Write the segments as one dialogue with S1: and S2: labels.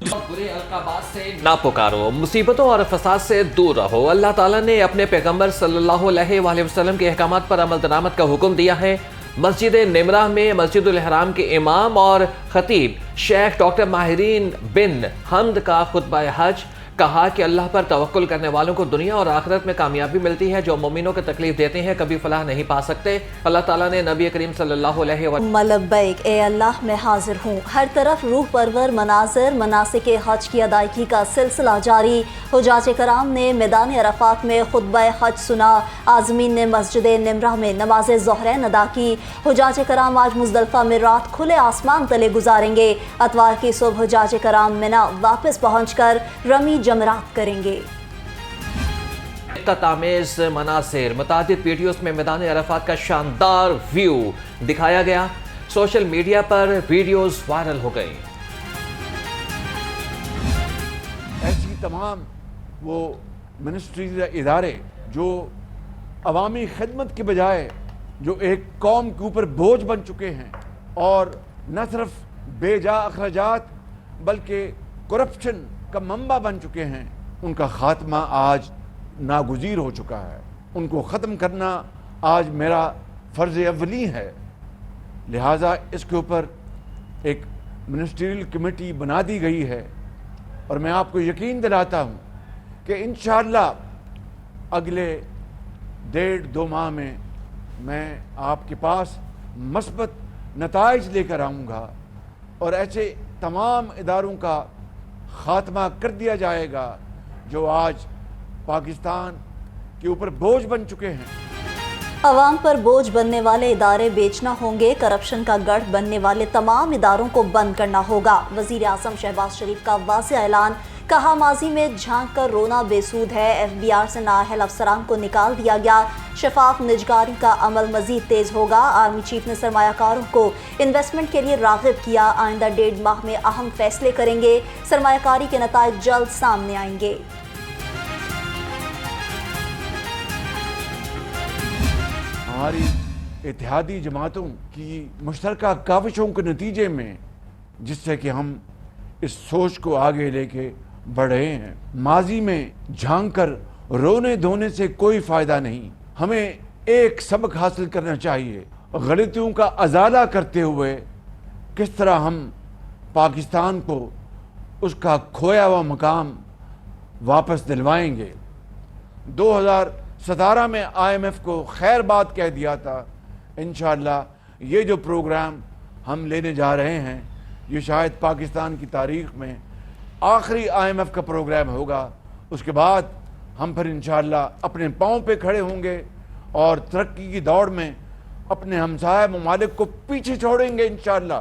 S1: برے القابات سے نہ پکارو، مصیبتوں اور فساد سے دور رہو۔ اللہ تعالیٰ نے اپنے پیغمبر صلی اللہ علیہ وآلہ وسلم کے احکامات پر عمل درآمد کا حکم دیا ہے۔ مسجد نمرہ میں مسجد الحرام کے امام اور خطیب شیخ ڈاکٹر ماہرین بن حمد کا خطبہ حج، کہا کہ اللہ پر توکل کرنے والوں کو دنیا اور آخرت میں کامیابی ملتی ہے، جو مومنوں کو تکلیف دیتے ہیں کبھی فلاح نہیں پا سکتے۔ اللہ تعالیٰ نے نبی کریم صلی اللہ علیہ وسلم
S2: لبیک اے اللہ میں حاضر ہوں۔ ہر طرف روح پرور مناظر، مناسک حج کی ادائیگی کا سلسلہ جاری۔ حجاج کرام نے میدان عرفات میں خطبہ حج سنا، عازمین نے مسجد نمرہ میں نماز ظہرین ادا کی۔ حجاج کرام آج مزدلفہ میں رات کھلے آسمان تلے گزاریں گے۔ اتوار کی صبح حجاج کرام منا واپس پہنچ کر رمی جمرات کریں گے۔
S1: تامیز مناظر، متعدد ویڈیوز میں میدان عرفات کا شاندار ویو دکھایا گیا۔ سوشل میڈیا پر ویڈیوز وائرل ہو گئی۔
S3: ایسی تمام وہ منسٹریز یا ادارے جو عوامی خدمت کے بجائے جو ایک قوم کے اوپر بوجھ بن چکے ہیں اور نہ صرف بے جا اخراجات بلکہ کرپشن کا منبع بن چکے ہیں، ان کا خاتمہ آج ناگزیر ہو چکا ہے۔ ان کو ختم کرنا آج میرا فرض اولی ہے، لہٰذا اس کے اوپر ایک منسٹریل کمیٹی بنا دی گئی ہے، اور میں آپ کو یقین دلاتا ہوں کہ انشاءاللہ اگلے 1.5-2 ماہ میں آپ کے پاس مثبت نتائج لے کر آؤں گا، اور ایسے تمام اداروں کا خاتمہ کر دیا جائے گا جو آج پاکستان کے اوپر بوجھ بن چکے ہیں۔
S2: عوام پر بوجھ بننے والے ادارے بیچنا ہوں گے، کرپشن کا گڑھ بننے والے تمام اداروں کو بند کرنا ہوگا۔ وزیر اعظم شہباز شریف کا واضح اعلان، کہا ماضی میں جھانک کر رونا بے سود ہے، ایف بی آر سے نااہل افسران کو نکال دیا گیا، شفاف نجکاری کا عمل مزید تیز ہوگا۔ آرمی چیف نے سرمایہ کاروں کو انویسٹمنٹ کے لیے راغب کیا، آئندہ 1.5 ماہ میں اہم فیصلے کریں گے، سرمایہ کاری کے نتائج جلد سامنے آئیں گے۔
S3: ہماری اتحادی جماعتوں کی مشترکہ کاوشوں کے نتیجے میں جس سے کہ ہم اس سوچ کو آگے لے کے بڑھ رہے ہیں، ماضی میں جھانک کر رونے دھونے سے کوئی فائدہ نہیں، ہمیں ایک سبق حاصل کرنا چاہیے، غلطیوں کا ازالہ کرتے ہوئے کس طرح ہم پاکستان کو اس کا کھویا ہوا مقام واپس دلوائیں گے۔ 2017 میں آئی ایم ایف کو خیر بات کہہ دیا تھا، انشاءاللہ یہ جو پروگرام ہم لینے جا رہے ہیں یہ شاید پاکستان کی تاریخ میں آخری آئی ایم ایف کا پروگرام ہوگا۔ اس کے بعد ہم پھر انشاءاللہ اپنے پاؤں پہ کھڑے ہوں گے اور ترقی کی دوڑ میں اپنے ہمسایہ ممالک کو پیچھے چھوڑیں گے انشاءاللہ۔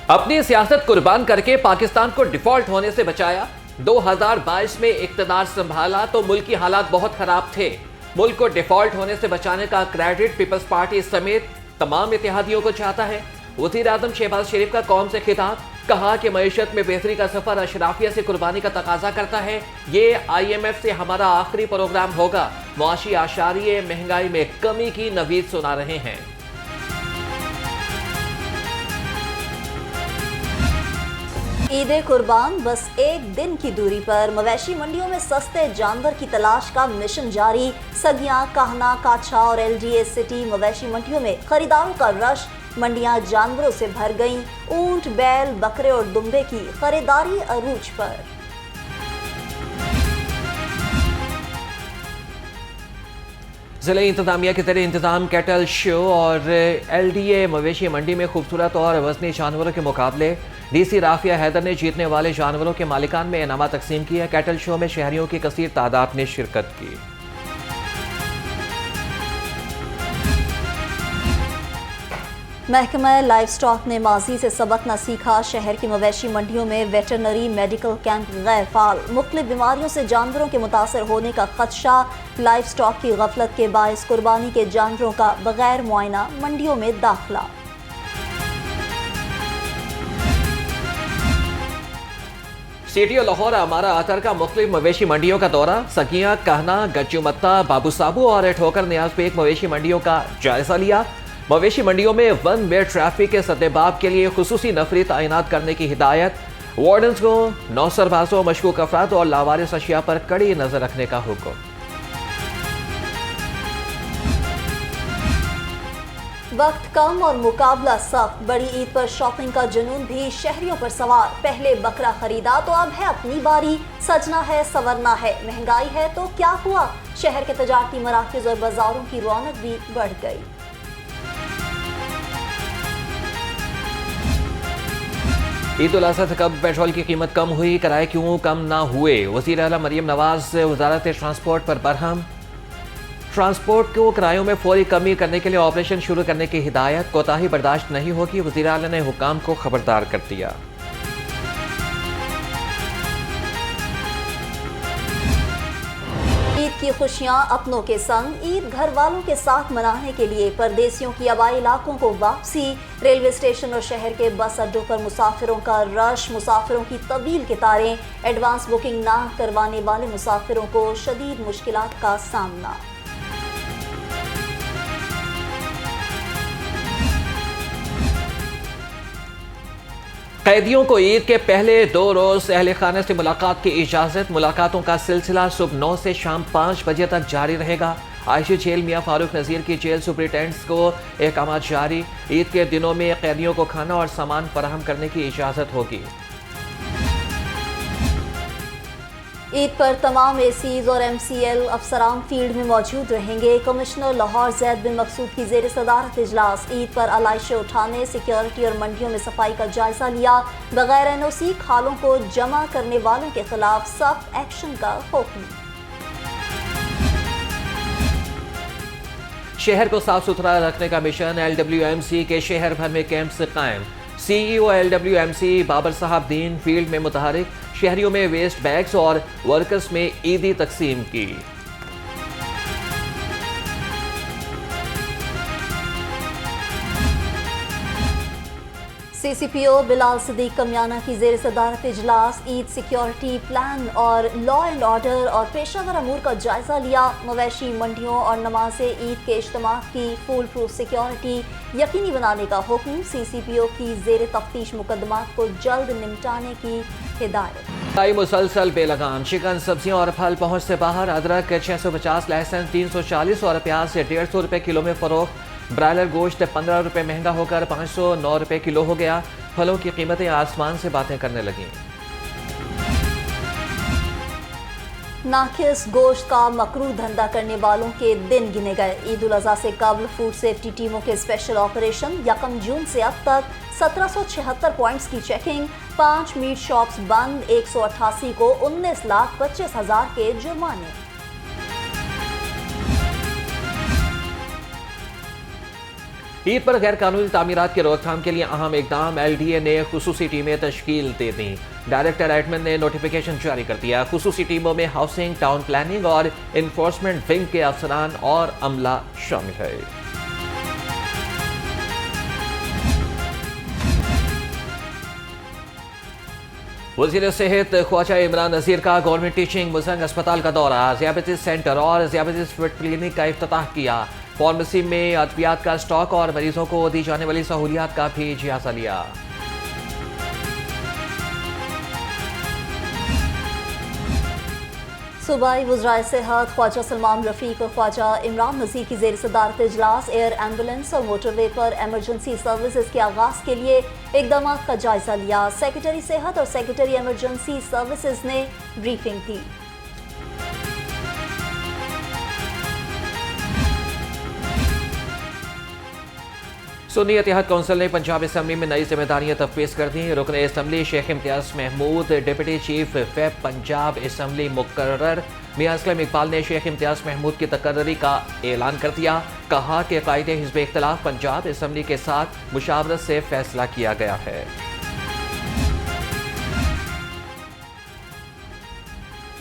S1: اپنی سیاست قربان کر کے پاکستان کو ڈیفالٹ ہونے سے بچایا۔ 2022 میں اقتدار سنبھالا تو ملک کی حالات بہت خراب تھے۔ ملک کو ڈیفالٹ ہونے سے بچانے کا کریڈٹ پیپلز پارٹی سمیت تمام اتحادیوں کو چاہتا ہے۔ وزیر اعظم شہباز شریف کا قوم سے خطاب، کہا کہ معیشت میں بہتری کا سفر اشرافیہ سے قربانی کا تقاضا کرتا ہے۔ یہ آئی ایم ایف سے ہمارا آخری پروگرام ہوگا۔ معاشی اعشاریے مہنگائی میں کمی کی نوید سنا رہے ہیں۔
S2: عید قربان بس ایک دن کی دوری پر، مویشی منڈیوں میں سستے جانور کی تلاش کا مشن جاری۔ سگیاں، کاہنا، کاچھا اور ایل ڈی اے سٹی مویشی منڈیوں میں خریداروں کا رش، منڈیاں جانوروں سے بھر گئیں۔ اونٹ، بیل، بکرے اور دمبے کی خریداری عروج پر۔
S1: ضلع انتظامیہ کے زیر انتظام کیٹل شو اور ایل ڈی اے مویشی منڈی میں خوبصورت اور وزنی جانوروں کے مقابلے، ڈی سی رافیہ حیدر نے جیتنے والے جانوروں کے مالکان میں انعامات تقسیم کیا۔ کیٹل شو میں شہریوں کی کثیر تعداد نے شرکت کی۔
S2: محکمہ لائف سٹاک نے ماضی سے سبق نہ سیکھا، شہر کی مویشی منڈیوں میں ویٹرنری میڈیکل کیمپ غیر فعال، مختلف بیماریوں سے جانوروں کے متاثر ہونے کا خدشہ۔ لائف سٹاک کی غفلت کے باعث قربانی کے جانوروں کا بغیر معائنہ منڈیوں میں داخلہ۔
S1: سی ٹی او لاہور ہمارا آتر کا مختلف مویشی منڈیوں کا دورہ، سگیاں، کہنا، گجو متا، بابو سابو اور ٹھوکر نیاز بیگ مویشی منڈیوں کا جائزہ لیا۔ مویشی منڈیوں میں ون وے ٹریفک کے سدباب کے لیے خصوصی نفری تعینات کرنے کی ہدایت، وارڈنز کو نوسربازوں، مشکوک افراد اور لاوارث اشیاء پر کڑی نظر رکھنے کا حکم۔
S2: وقت کم اور مقابلہ سخت، بڑی عید پر شاپنگ کا جنون بھی شہریوں پر سوار۔ پہلے بکرا خریدا تو اب ہے اپنی باری، سجنا ہے سورنا ہے، مہنگائی ہے تو کیا ہوا؟ شہر کے تجارتی مراکز اور بازاروں کی رونق بھی بڑھ گئی۔
S1: عید الاضحیٰ سے قبل پیٹرول کی قیمت کم ہوئی، کرائے کیوں کم نہ ہوئے؟ وزیر اعلیٰ مریم نواز وزارت ٹرانسپورٹ پر برہم، ٹرانسپورٹ کو کرایوں میں فوری کمی کرنے کے لیے آپریشن شروع کرنے کی ہدایت، کوتاہی برداشت نہیں ہوگی، وزیر اعلیٰ نے حکام کو خبردار کر دیا۔
S2: عید کی خوشیاں اپنوں کے سنگ، عید گھر والوں کے ساتھ منانے کے لیے پردیسیوں کی آبائی علاقوں کو واپسی، ریلوے اسٹیشن اور شہر کے بس اڈوں پر مسافروں کا رش، مسافروں کی طویل قطاریں، ایڈوانس بکنگ نہ کروانے والے مسافروں کو شدید مشکلات کا سامنا۔
S1: قیدیوں کو عید کے پہلے 2 روز اہل خانہ سے ملاقات کی اجازت، ملاقاتوں کا سلسلہ صبح 9 سے شام 5 بجے تک جاری رہے گا۔ عائشہ جیل میاں فاروق نذیر کی جیل سپرنٹینڈنٹس کو احکامات جاری، عید کے دنوں میں قیدیوں کو کھانا اور سامان فراہم کرنے کی اجازت ہوگی۔
S2: عید پر تمام اے سیز اور ایم سی ایل افسران فیلڈ میں موجود رہیں گے۔ کمشنر لاہور زید بن مقصود کی زیر صدارت اجلاس، عید پر علائشیں اٹھانے، سیکیورٹی اور منڈیوں میں صفائی کا جائزہ لیا، بغیر این او سی کھالوں کو جمع کرنے والوں کے خلاف سخت ایکشن کا حکم۔
S1: شہر کو صاف ستھرا رکھنے کا mission, L W M C کے شہر بھر میں کیمپ سے قائم، C E O L W M C Babar صاحب دین فیلڈ میں متحرک، شہریوں میں ویسٹ بیگز اور ورکرز میں عیدی تقسیم کی۔
S2: سی سی پی او بلال صدیق کمیانہ کی زیر صدارت اجلاس، عید سیکیورٹی پلان اور لا اینڈ آرڈر اور پیشہ ور امور کا جائزہ لیا، مویشی منڈیوں اور نماز عید کے اجتماعات کی فول پروف سیکیورٹی یقینی بنانے کا حکم، سی سی پی او کی زیر تفتیش مقدمات کو جلد نمٹانے کی ہدایت۔
S1: مسلسل بے لگام، چکن، سبزیاں اور پھل پہنچ سے باہر، ادرک 650 لائسنس 340 اور پیاز سے 150 روپے کلو میں فروخت، برائلر گوشت 15 روپے مہنگا ہو کر 509 روپے کلو ہو گیا، پھلوں کی قیمتیں آسمان سے باتیں کرنے لگیں۔
S2: ناقص گوشت کا مکروہ دھندا کرنے والوں کے دن گنے گئے، عید الاضحیٰ سے قبل فوڈ سیفٹی ٹیموں کے اسپیشل آپریشن، 1 جون سے اب تک 1776 پوائنٹس کی چیکنگ، 5 میٹ شاپس بند، 188 کو 19,25,000 کے جرمانے۔
S1: عید پر غیر قانونی تعمیرات کی روک تھام کے لیے اہم اقدام، ایل ڈی اے نے خصوصی ٹیمیں تشکیل دے دیں، ڈائریکٹر ایڈمن نے نوٹیفیکیشن جاری کر دیا، خصوصی ٹیموں میں ہاؤسنگ، ٹاؤن پلاننگ اور انفورسمنٹ ونگ کے افسران اور عملہ شامل ہے۔ وزیر صحت خواجہ عمران نذیر کا گورنمنٹ ٹیچنگ مزنگ اسپتال کا دورہ، ذیابیطس سینٹر اور ذیابیطس فٹ کلینک کا افتتاح کیا، فارمیسی میں ادویات کا اسٹاک اور مریضوں کو دی جانے والی سہولیات کا بھی جائزہ لیا۔
S2: صوبائی وزرائے صحت خواجہ سلمان رفیق اور خواجہ عمران نذیر کی زیر صدارت اجلاس، ایئر ایمبولینس اور موٹر وے پر ایمرجنسی سروسز کے آغاز کے لیے اقدامات کا جائزہ لیا، سیکرٹری صحت اور سیکرٹری ایمرجنسی سروسز نے بریفنگ دی۔
S1: سنی اتحاد کونسل نے پنجاب اسمبلی میں نئی ذمہ داریاں تفویض کر دیں، رکن assembly Sheikh Imtiaz Mahmood deputy chief whip Punjab assembly مقرر، میاں اسلم اقبال نے شیخ امتیاز محمود کی تقرری کا اعلان کر دیا، کہا کہ قائد حزب اختلاف پنجاب اسمبلی کے ساتھ مشاورت سے فیصلہ کیا گیا ہے۔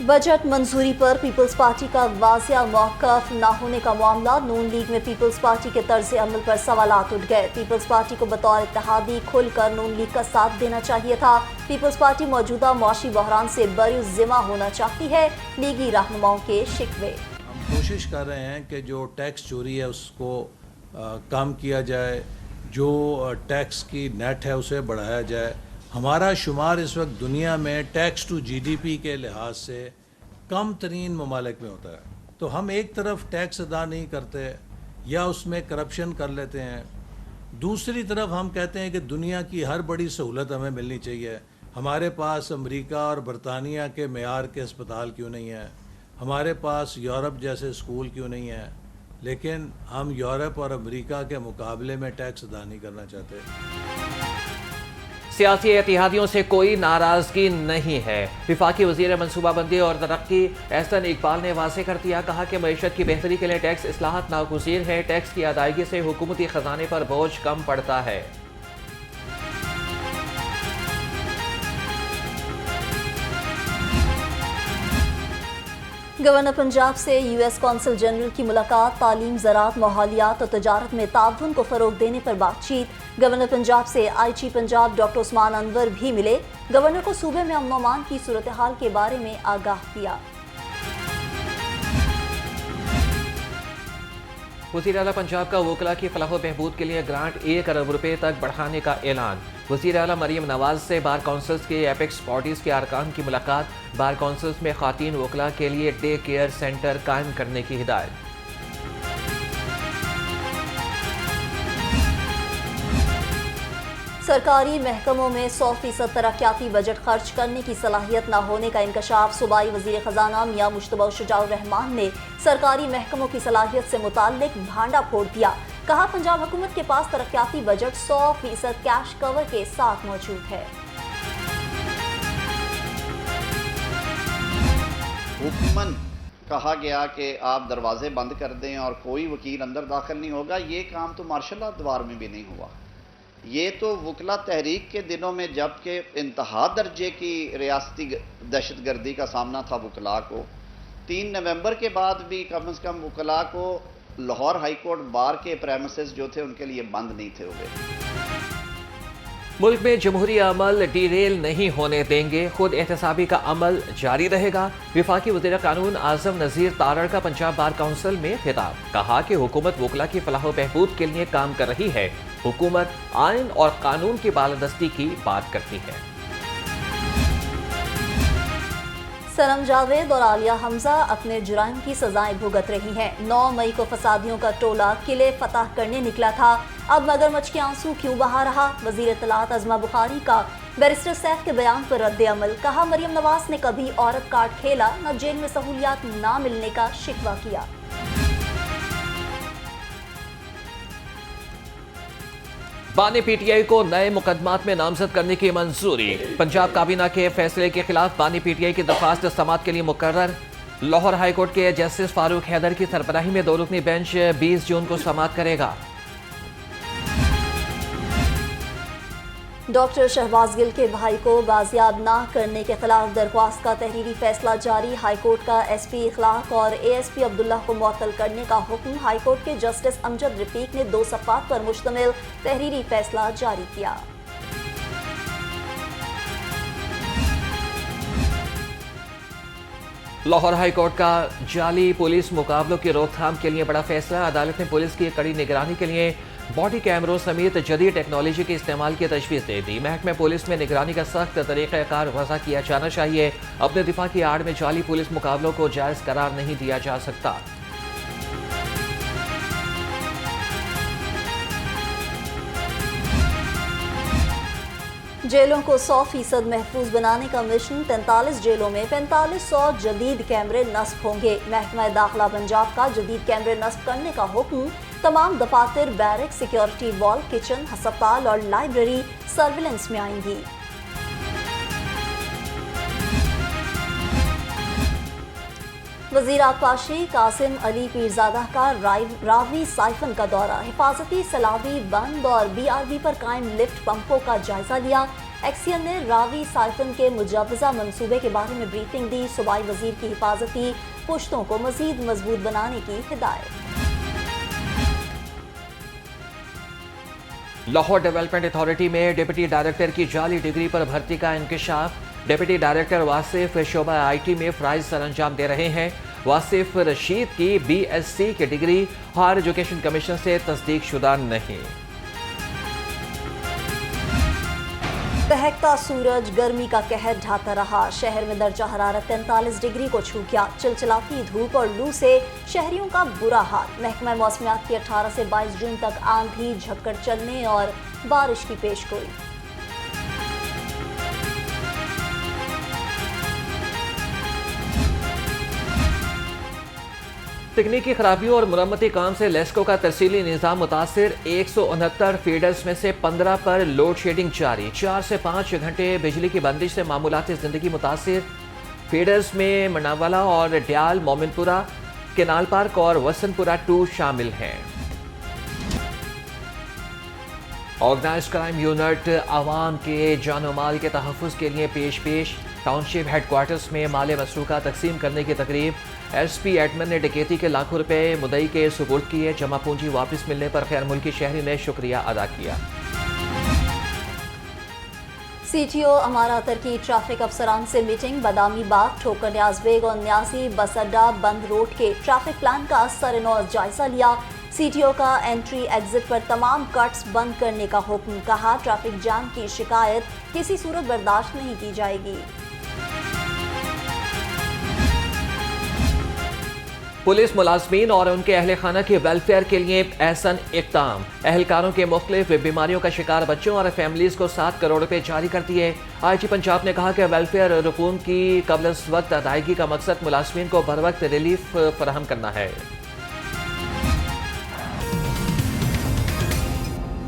S2: بجٹ منظوری پر پیپلز پارٹی کا واضح موقف نہ ہونے کا معاملہ، نون لیگ میں پیپلز پارٹی کے طرز عمل پر سوالات اٹھ گئے، پیپلز پارٹی کو بطور اتحادی کھل کر نون لیگ کا ساتھ دینا چاہیے تھا، پیپلز پارٹی موجودہ معاشی بحران سے بری ذمہ ہونا چاہتی ہے، لیگی رہنماؤں کے شکوے۔
S4: ہم کوشش کر رہے ہیں کہ جو ٹیکس چوری ہے اس کو کام کیا جائے, جو ٹیکس کی نیٹ ہے اسے بڑھایا جائے. ہمارا شمار اس وقت دنیا میں tax to G D P کے لحاظ سے کم ترین ممالک میں ہوتا ہے. تو ہم ایک طرف ٹیکس ادا نہیں کرتے یا اس میں کرپشن کر لیتے ہیں, دوسری طرف ہم کہتے ہیں کہ دنیا کی ہر بڑی سہولت ہمیں ملنی چاہیے. ہمارے پاس امریکہ اور برطانیہ کے معیار کے اسپتال کیوں نہیں ہیں, ہمارے پاس یورپ جیسے اسکول کیوں نہیں ہیں, لیکن ہم یورپ اور امریکہ کے مقابلے میں ٹیکس ادا نہیں کرنا چاہتے.
S1: سیاسی اتحادیوں سے کوئی ناراضگی نہیں ہے. وفاقی وزیر منصوبہ بندی اور ترقی احسن اقبال نے واضح کر دیا. کہا کہ معیشت کی بہتری کے لیے ٹیکس اصلاحات ناگزیر ہے. ٹیکس کی ادائیگی سے حکومتی خزانے پر بوجھ کم پڑتا ہے.
S2: گورنر پنجاب سے یو ایس کونسل جنرل کی ملاقات. تعلیم، زراعت، ماحولیات اور تجارت میں تعاون کو فروغ دینے پر بات چیت. گورنر پنجاب سے آئی جی پنجاب ڈاکٹر عثمان انور بھی ملے. گورنر کو صوبے میں امن و امان کی صورتحال کے بارے میں آگاہ کیا.
S1: وزیر اعلیٰ پنجاب کا وکلاء کی فلاح و بہبود کے لیے گرانٹ 1 ارب روپے تک بڑھانے کا اعلان. وزیر اعلیٰ مریم نواز سے بار کونسلز کے ایپیکس باڈیز کے ارکان کی ملاقات. بار کونسلز میں خواتین وکلاء کے لیے ڈے کیئر سینٹر قائم کرنے کی ہدایت.
S2: سرکاری محکموں میں 100% ترقیاتی بجٹ خرچ کرنے کی صلاحیت نہ ہونے کا انکشاف. صوبائی وزیر خزانہ میاں مشتبہ شجاع الرحمان نے سرکاری محکموں کی صلاحیت سے متعلق بھانڈا پھوڑ دیا. کہا پنجاب حکومت کے پاس ترقیاتی بجٹ 100% کیش کور کے ساتھ موجود ہے.
S5: حکمن کہا گیا کہ آپ دروازے بند کر دیں اور کوئی وکیل اندر داخل نہیں ہوگا. یہ کام تو مارشل لا دوار میں بھی نہیں ہوا. یہ تو وکلا تحریک کے دنوں میں جب کہ انتہا درجے کی ریاستی دہشت گردی کا سامنا تھا وکلاء کو, 3 نومبر کے بعد بھی کم از کم وکلاء کو لاہور ہائی کورٹ بار کے پریمیسز جو تھے ان کے لیے بند نہیں تھے ہوئے.
S1: ملک میں جمہوری عمل ڈی ریل نہیں ہونے دیں گے. خود احتسابی کا عمل جاری رہے گا. وفاقی وزیر قانون اعظم نذیر تارڑ کا پنجاب بار کونسل میں خطاب. کہا کہ حکومت وکلاء کی فلاح و بہبود کے لیے کام کر رہی ہے. حکومت آئین اور قانون کی بالادستی کی بات کرتی ہے.
S2: سنم جاوید اور عالیہ حمزہ اپنے جرائم کی سزائیں بھگت رہی ہیں. 9 مئی کو فسادیوں کا ٹولہ قلعے فتح کرنے نکلا تھا. اب مگرمچھ کے آنسو کیوں بہا رہا؟ وزیر اطلاعات عظمہ بخاری کا بیرسٹر سیف کے بیان پر رد عمل. کہا مریم نواز نے کبھی عورت کارڈ کھیلا نہ جیل میں سہولیات نہ ملنے کا شکوہ کیا.
S1: بانی پی ٹی آئی کو نئے مقدمات میں نامزد کرنے کی منظوری. پنجاب کابینہ کے فیصلے کے خلاف بانی پی ٹی آئی کی درخواست سماعت کے لیے مقرر. لاہور ہائی کورٹ کے جسٹس فاروق حیدر کی سربراہی میں 2 رکنی بینچ 20 جون کو سماعت کرے گا.
S2: ڈاکٹر شہباز گل کے بھائی کو بازیاب نہ کرنے کے خلاف درخواست کا تحریری فیصلہ جاری. ہائی کورٹ کا ایس پی اخلاق اور اے ایس پی عبداللہ کو معطل کرنے کا حکم. ہائی کورٹ کے جسٹس امجد رفیق نے 2 صفحات پر مشتمل تحریری فیصلہ جاری کیا.
S1: لاہور ہائی کورٹ کا جعلی پولیس مقابلوں کی روک تھام کے لیے بڑا فیصلہ. عدالت نے پولیس کی کڑی نگرانی کے لیے باڈی کیمروں سمیت جدید ٹیکنالوجی کے استعمال کی تجویز دے دی. محکمہ پولیس میں نگرانی کا سخت طریقہ کار وضع کیا جانا چاہیے. اپنے دفاع کی آڑ میں جعلی پولیس مقابلوں کو جائز قرار نہیں دیا جا سکتا.
S2: جیلوں کو 100% محفوظ بنانے کا مشن. 43 جیلوں میں 4500 جدید کیمرے نصب ہوں گے. محکمہ داخلہ پنجاب کا جدید کیمرے نصب کرنے کا حکم. تمام دفاتر، بیرک، سیکیورٹی وال، کچن، ہسپتال اور لائبریری سرویلنس میں آئیں گی. وزیر آبپاشی قاسم علی پیرزادہ کا راوی سائفن کا دورہ. حفاظتی سلاوی بند اور بی آر بی پر قائم لفٹ پمپوں کا جائزہ لیا. ایکسین نے راوی سائفن کے مجوزہ منصوبے کے بارے میں بریفنگ دی. صوبائی وزیر کی حفاظتی پشتوں کو مزید مضبوط بنانے کی ہدایت.
S1: لاہور ڈیولپمنٹ اتھارٹی میں ڈپٹی ڈائریکٹر کی جعلی ڈگری پر بھرتی کا انکشاف. ڈپٹی ڈائریکٹر واصف شعبہ آئی ٹی میں فرائض سر انجام دے رہے ہیں. واصف رشید کی BSc کی ڈگری ہائر ایجوکیشن کمیشن سے تصدیق شدہ نہیں۔
S2: دہکتا سورج گرمی کا قہر ڈھاتا رہا، شہر میں درجہ حرارت 43 ڈگری کو چھو گیا۔ چلچلاتی دھوپ اور لو سے شہریوں کا برا حال۔ محکمہ موسمیات کی 18 سے 22 جون تک آندھی جھکڑ چلنے اور بارش کی پیشگوئی۔
S1: تکنیکی خرابیوں اور مرمتی کام سے لیسکو کا ترسیلی نظام متاثر، 169 فیڈرز میں سے 15 پر لوڈ شیڈنگ جاری، 4 سے 5 گھنٹے بجلی کی بندش سے معمولاتی زندگی متاثر۔ فیڈرز میں مناوالا اور ڈیال، مومن پورہ، کینال پارک اور وسن پورہ 2 شامل ہیں۔ آرگنائزڈ کرائم یونٹ عوام کے جان و مال کے تحفظ کے لیے پیش ٹاؤن شپ ہیڈ کوارٹرز میں مال مسروقہ تقسیم کرنے کی تقریب۔ SP ایڈمن نے ڈکیتی کے لاکھوں روپے مدعی کے سپرد کیے، جمع پونجی واپس ملنے پر غیر ملکی شہری نے شکریہ ادا کیا۔
S2: CTO امارہ ترکی ٹریفک افسران سے میٹنگ، بادامی باغ، ٹھوکر نیاز بیگ اور نیازی بس اڈہ بند روڈ کے ٹریفک پلان کا سرنو جائزہ لیا۔ CTO کا انٹری ایگزٹ پر تمام کٹس بند کرنے کا حکم، کہا ٹریفک جام کی شکایت کسی صورت برداشت نہیں کی جائے گی۔
S1: پولیس ملازمین اور ان کے اہل خانہ کے ویلفیئر کے لیے احسن اقدام، اہلکاروں کے مختلف بیماریوں کا شکار بچوں اور فیملیز کو 7 کروڑ روپے جاری کر دیے۔ IG پنجاب نے کہا کہ ویلفیئر رقوم کی قبل از وقت ادائیگی کا مقصد ملازمین کو بروقت ریلیف فراہم کرنا ہے۔